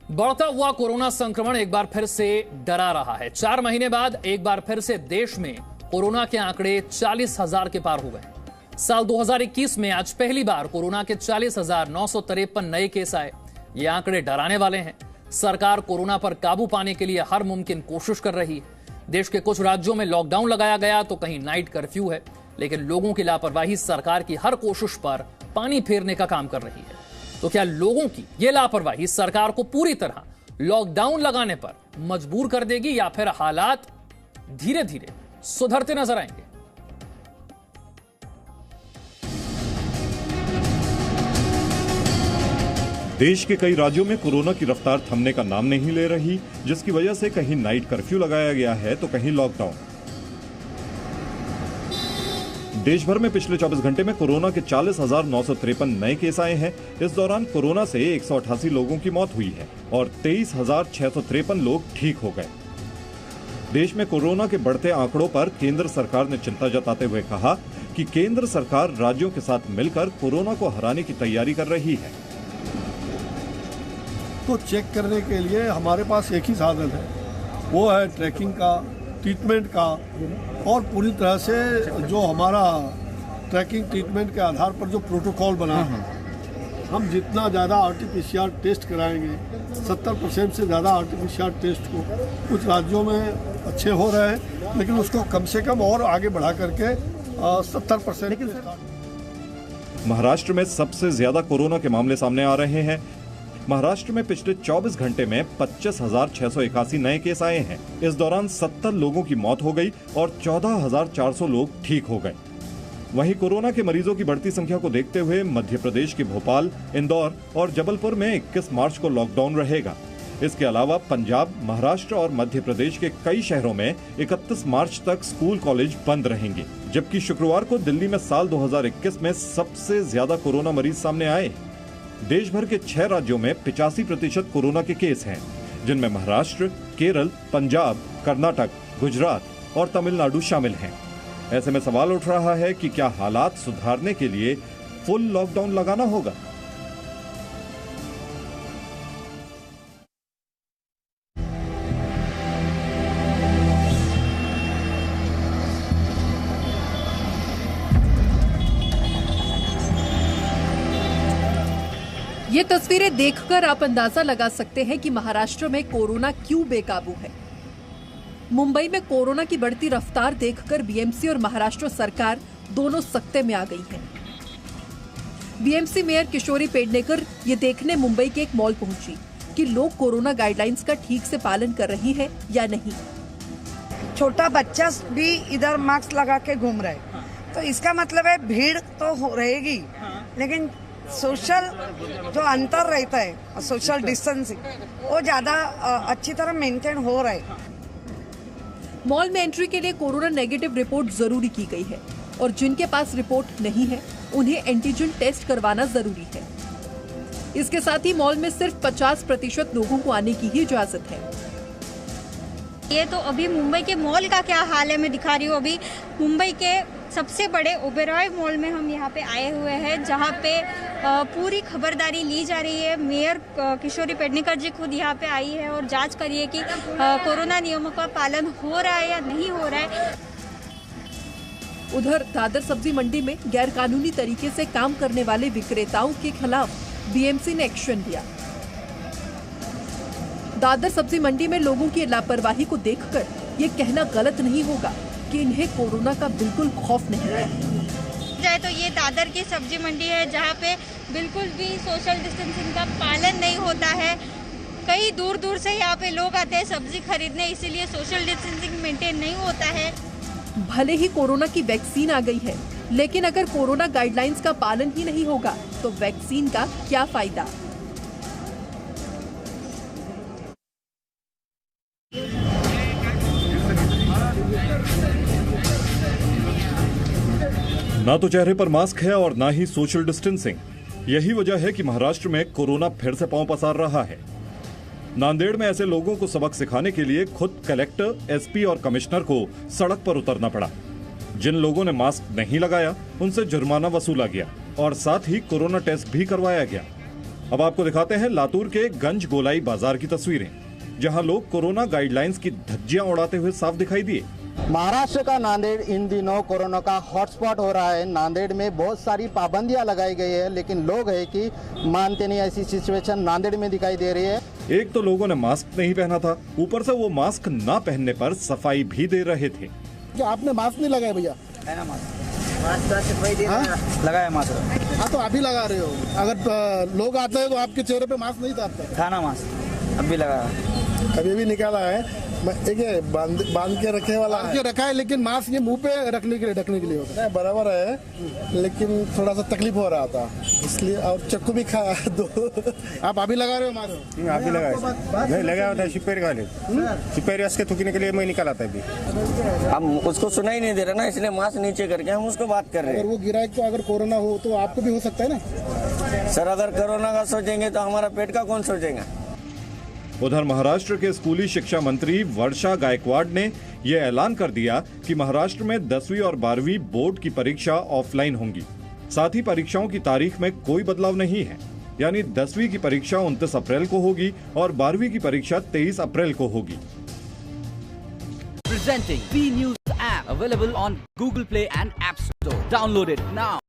बढ़ता हुआ कोरोना संक्रमण एक बार फिर से डरा रहा है। 4 महीने बाद एक बार फिर से देश में कोरोना के आंकड़े 40,000 के पार हो गए। साल 2021 में आज पहली बार कोरोना के 40,953 नए केस आए। ये आंकड़े डराने वाले हैं। सरकार कोरोना पर काबू पाने के लिए हर मुमकिन कोशिश कर रही है। देश के कुछ राज्यों में लॉकडाउन लगाया गया तो कहीं नाइट कर्फ्यू है, लेकिन लोगों की लापरवाही सरकार की हर कोशिश पर पानी फेरने का काम कर रही है। तो क्या लोगों की यह लापरवाही सरकार को पूरी तरह लॉकडाउन लगाने पर मजबूर कर देगी या फिर हालात धीरे धीरे सुधरते नजर आएंगे? देश के कई राज्यों में कोरोना की रफ्तार थमने का नाम नहीं ले रही, जिसकी वजह से कहीं नाइट कर्फ्यू लगाया गया है तो कहीं लॉकडाउन। देश भर में पिछले 24 घंटे में कोरोना के 40,953 नए केस आए हैं। इस दौरान कोरोना से 188 लोगों की मौत हुई है और 23,653 लोग ठीक हो गए। देश में कोरोना के बढ़ते आंकड़ों पर केंद्र सरकार ने चिंता जताते हुए कहा कि केंद्र सरकार राज्यों के साथ मिलकर कोरोना को हराने की तैयारी कर रही है। तो चेक करने के लिए हमारे पास एक ही साधन है, वो है ट्रैकिंग का, ट्रीटमेंट का, और पूरी तरह से जो हमारा ट्रैकिंग ट्रीटमेंट के आधार पर जो प्रोटोकॉल बना है, हम जितना ज़्यादा आरटीपीसीआर टेस्ट कराएंगे, 70% से ज़्यादा आरटीपीसीआर टेस्ट को कुछ राज्यों में अच्छे हो रहे हैं, लेकिन उसको कम से कम और आगे बढ़ा करके 70%। महाराष्ट्र में सबसे ज्यादा कोरोना के मामले सामने आ रहे हैं। महाराष्ट्र में पिछले 24 घंटे में 25,681 नए केस आए हैं। इस दौरान 70 लोगों की मौत हो गई और 14,400 लोग ठीक हो गए। वहीं कोरोना के मरीजों की बढ़ती संख्या को देखते हुए मध्य प्रदेश के भोपाल, इंदौर और जबलपुर में 21 मार्च को लॉकडाउन रहेगा। इसके अलावा पंजाब, महाराष्ट्र और मध्य प्रदेश के कई शहरों में 31 मार्च तक स्कूल कॉलेज बंद रहेंगे। जबकि शुक्रवार को दिल्ली में साल 2021 में सबसे ज्यादा कोरोना मरीज सामने आए। देश भर के 6 राज्यों में 85% कोरोना के केस हैं, जिनमें महाराष्ट्र, केरल, पंजाब, कर्नाटक, गुजरात और तमिलनाडु शामिल हैं। ऐसे में सवाल उठ रहा है कि क्या हालात सुधारने के लिए फुल लॉकडाउन लगाना होगा? ये तस्वीरें देखकर आप अंदाजा लगा सकते हैं कि महाराष्ट्र में कोरोना क्यों बेकाबू है। मुंबई में कोरोना की बढ़ती रफ्तार देखकर बीएमसी और महाराष्ट्र सरकार दोनों सख्ते में आ गई है। बीएमसी मेयर किशोरी पेडनेकर ये देखने मुंबई के एक मॉल पहुंची कि लोग कोरोना गाइडलाइंस का ठीक से पालन कर रही है या नहीं। छोटा बच्चा भी इधर मास्क लगा के घूम रहा है, तो इसका मतलब है भीड़ तो रहेगी, लेकिन सोशल जो अंतर रहता है, सोशल डिस्टेंसिंग, वो ज्यादा अच्छी तरह मेंटेन हो रहा है। मॉल में एंट्री के लिए कोरोना नेगेटिव रिपोर्ट जरूरी की गई है और जिनके पास रिपोर्ट नहीं है उन्हें एंटीजन टेस्ट करवाना जरूरी है। इसके साथ ही मॉल में सिर्फ 50% लोगों को आने की ही इजाजत है। ये तो अभी मुंबई के मॉल का क्या हाल है मैं दिखा रही हूँ। अभी मुंबई के सबसे बड़े ओबेरॉय मॉल में हम यहाँ पे आए हुए हैं, जहाँ पे पूरी खबरदारी ली जा रही है। मेयर किशोरी पेडनेकर जी खुद यहाँ पे आई है और जांच करी है कि कोरोना नियमों का पालन हो रहा है या नहीं हो रहा है। उधर दादर सब्जी मंडी में गैरकानूनी तरीके से काम करने वाले विक्रेताओं के खिलाफ बीएमसी ने एक्शन लिया। दादर सब्जी मंडी में लोगों की लापरवाही को देखकर ये कहना गलत नहीं होगा कि इन्हें कोरोना का बिल्कुल खौफ नहीं है। जाए तो ये दादर की सब्जी मंडी है, जहाँ पे बिल्कुल भी सोशल डिस्टेंसिंग का पालन नहीं होता है। कई दूर दूर से यहाँ पे लोग आते हैं सब्जी खरीदने, इसीलिए सोशल डिस्टेंसिंग मेंटेन नहीं होता है। भले ही कोरोना की वैक्सीन आ गई है, लेकिन अगर कोरोना गाइडलाइंस का पालन ही नहीं होगा तो वैक्सीन का क्या फायदा। ना तो चेहरे पर मास्क है और ना ही सोशल डिस्टेंसिंग। यही वजह है कि महाराष्ट्र में कोरोना फिर से पांव पसार रहा है। नांदेड़ में ऐसे लोगों को सबक सिखाने के लिए खुद कलेक्टर, एसपी और कमिश्नर को सड़क पर उतरना पड़ा। जिन लोगों ने मास्क नहीं लगाया उनसे जुर्माना वसूला गया और साथ ही कोरोना टेस्ट भी करवाया गया। अब आपको दिखाते हैं लातूर के गंज गोलाई बाजार की तस्वीरें, जहां लोग कोरोना गाइडलाइंस की धज्जियां उड़ाते हुए साफ दिखाई दिए। महाराष्ट्र का नांदेड़ इन दिनों कोरोना का हॉटस्पॉट हो रहा है। नांदेड़ में बहुत सारी पाबंदियां लगाई गई है, लेकिन लोग है कि मानते नहीं। ऐसी सिचुएशन नांदेड़ में दिखाई दे रही है। एक तो लोगों ने मास्क नहीं पहना था, ऊपर से वो मास्क ना पहनने पर सफाई भी दे रहे थे। क्या आपने मास्क नहीं लगाया भैया? लगाया मास्क। हाँ तो अभी लगा रहे हो। अगर लोग आते हैं तो आपके चेहरे पे मास्क नहीं था। खाना मास्क अभी लगाया, अभी भी निकाला है। एक बांध के रखे वाला के रखा है, लेकिन मास्क ये मुंह पे रखने के लिए ढकने के लिए होता है। बराबर है, लेकिन थोड़ा सा तकलीफ हो रहा था इसलिए। और चक्कू भी खाया दो। आप अभी लगा रहे हो मास्क? अभी लगाया नहीं, लगाया होता है सिपेर वाले सिपेर के थूकने के लिए मैं निकाला था अभी। हम उसको सुना ही नहीं दे रहे ना, इसलिए मास्क नीचे करके हम उसको बात कर रहे हैं। अगर वो गिराए तो अगर कोरोना हो तो आपको भी हो सकता है ना सर। अगर कोरोना का सोचेंगे तो हमारा पेट का कौन सोचेगा। उधर महाराष्ट्र के स्कूली शिक्षा मंत्री वर्षा गायकवाड़ ने यह ऐलान कर दिया कि महाराष्ट्र में 10वीं और 12वीं बोर्ड की परीक्षा ऑफलाइन होंगी। साथ ही परीक्षाओं की तारीख में कोई बदलाव नहीं है, यानी 10वीं की परीक्षा 29 अप्रैल को होगी और 12वीं की परीक्षा 23 अप्रैल को होगी। Presenting B News app available on Google Play and App Store. Download it now.